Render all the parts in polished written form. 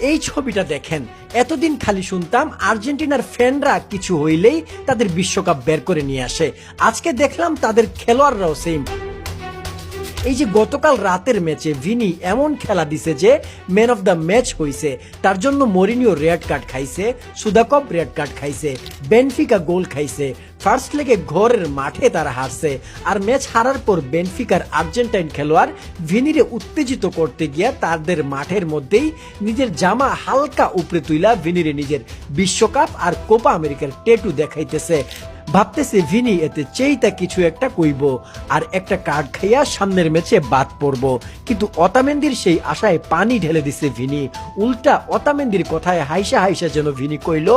এই ছবিটা দেখেন, এতদিন খালি শুনতাম আর্জেন্টিনার ফ্যানরা কিছু হইলেই তাদের বিশ্বকাপ বের করে নিয়ে আসে, আজকে দেখলাম তাদের খেলোয়াড়রাও সেম। এই যে গতকাল রাতের ম্যাচে ভিনি এমন খেলা দিছে যে ম্যান অফ দ্য ম্যাচ হইছে, তার জন্য মরিনিও রেড কার্ড খাইছে, সুদাকপ রেড কার্ড খাইছে, বেনফিকা গোল খাইছে। ফার্স্ট লেগে ঘরের মাঠে তারা হারছে, আর ম্যাচ হারার পর বেনফিকার আর্জেন্টাইন খেলোয়াড় ভিনিরে উত্তেজিত করতে গিয়া তাদের মাঠের মধ্যেই নিজের জামা হালকা উপরে তুইলা ভিনিরে নিজের বিশ্বকাপ আর কোপা আমেরিকার টেটু দেখাইতেছে। ভাবতেছে ভিনি এতে চেইতা কিছু একটা কইব আর একটা কার্ড খাইয়া সামনের ম্যাচে বাদ পড়বো, কিন্তু অতামেন্দির সেই আশায় পানি ঢেলে দিছে ভিনি। উল্টা অতামেন্দির কথায় হাইসা হাইসা যেন ভিনি কইল,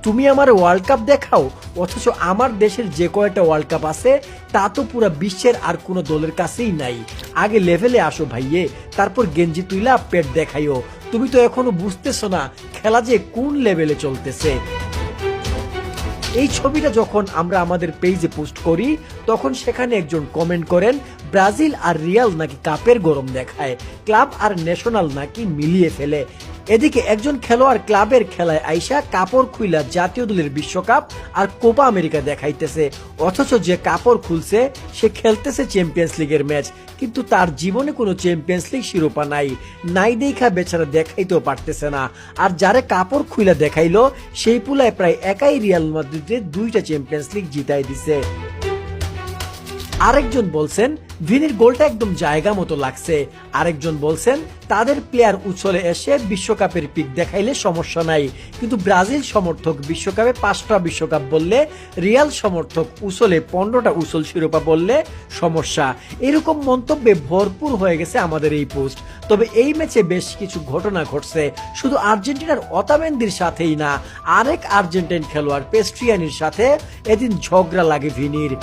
তুমি আমার ওয়ার্ল্ড কাপ দেখাও, অথচ আমার দেশের যে কয়টা ওয়ার্ল্ড কাপ আছে তা তো পুরা বিশ্বের আর কোনো দলের কাছেই নাই। আগে লেভেলে আসো ভাইয়ে, তারপর গেঞ্জি তুইলা পেট দেখাইও। তুমি তো এখনো বুঝতেছো না খেলা যে কোন লেভেলে চলতেছে। এই ছবিটা যখন আমরা আমাদের পেজে পোস্ট করি তখন সেখানে একজন কমেন্ট করেন, ব্রাজিল আর রিয়াল নাকি কাপের গরম দেখায়, ক্লাব আর ন্যাশনাল নাকি মিলিয়ে ফেলে। এদিকে একজন খেলোয়াড় ক্লাবের খেলায় আইসা কাপড় খুইলা জাতীয় দলের বিশ্বকাপ আর কোপা আমেরিকা দেখাইতেছে, অথচ যে কাপড় খুলছে সে খেলতেছে চ্যাম্পিয়ন্স লিগের ম্যাচ, কিন্তু তার জীবনে কোনো চ্যাম্পিয়ন্স লিগ শিরোপা নাই দেখা বেচারা দেখাইতেও পারতেছে না। আর যারে কাপড় খুইলা দেখাইলো সেই পুলায় প্রায় একাই রিয়াল মাদ্রিদে 2টা চ্যাম্পিয়ন্স লিগ জিতাই দিছে। আরেকজন বলছেন ভিনির গোলটা একদম জায়গা মতো লাগছে, আরেকজন বলছেন তাদের প্লেয়ার উছলে এসে বিশ্বকাপের পিক দেখাইলে সমস্যা নাই, কিন্তু ব্রাজিল সমর্থক বিশ্বকাপে 5টা বিশ্বকাপ বললে, রিয়াল সমর্থক উছলে 15টা উছল শিরোপা বললে সমস্যা। এরকম মন্তব্যে ভরপুর হয়ে গেছে আমাদের এই পোস্ট। তবে এই ম্যাচে বেশ কিছু ঘটনা ঘটছে, শুধু আর্জেন্টিনার অতামেন্দির সাথেই না, আরেক আর্জেন্টাইন খেলোয়াড় পেস্ট্রিয়ানির সাথে এদিন ঝগড়া লাগে ভিনির।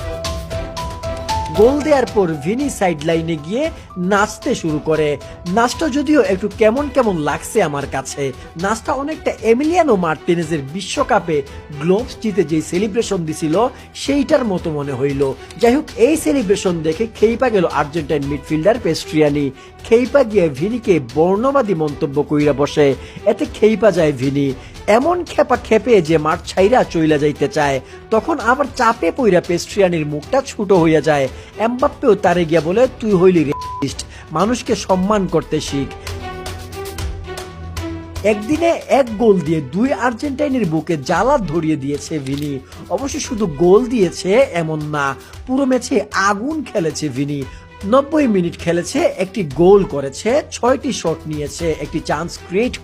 গোল দেওয়ার পর ভিনি সাইড লাইনে গিয়ে নাচতে শুরু করে। নাচটা যদিও একটু কেমন কেমন লাগছে আমার কাছে, নাচটা অনেকটা এমিলিয়ানো মার্টিনেজের বিশ্বকাপে গ্লোভস জিতে যে সেলিব্রেশন দিছিল সেইটার মতো মনে হইল। যাই হোক, এই সেলিব্রেশন দেখে খেইপা গেল আর্জেন্টাইন মিডফিল্ডার পেস্ট্রিয়ানি। খেইপা গিয়ে ভিনিকে বর্ণবাদী মন্তব্য কইরা বসে, এতে খেইপা যায় ভিনি, এমন খেপা খেপে যে মাঠ ছাইরা চইলা যাইতে চায়। তখন আবার চাপে পইরা পেস্ট্রিয়ানির মুখটা ছোট হইয়া যায়। এমবাপ্পেও তারে গিয়া বলে, তুই হইলি রেসিস্ট, মানুষকে সম্মান করতে শিখ। একদিনে এক গোল দিয়ে 2 আর্জেন্টাইনের বুকে জ্বালা ধরিয়ে দিয়েছে ভিনি। অবশ্য শুধু গোল দিয়েছে এমন না, পুরো ম্যাচে আগুন খেলেছে ভিনি। 90 মিনিট খেলেছে, একটি গোল করেছে, 6টি শট নিয়েছে, একটি চান্স ক্রিয়েট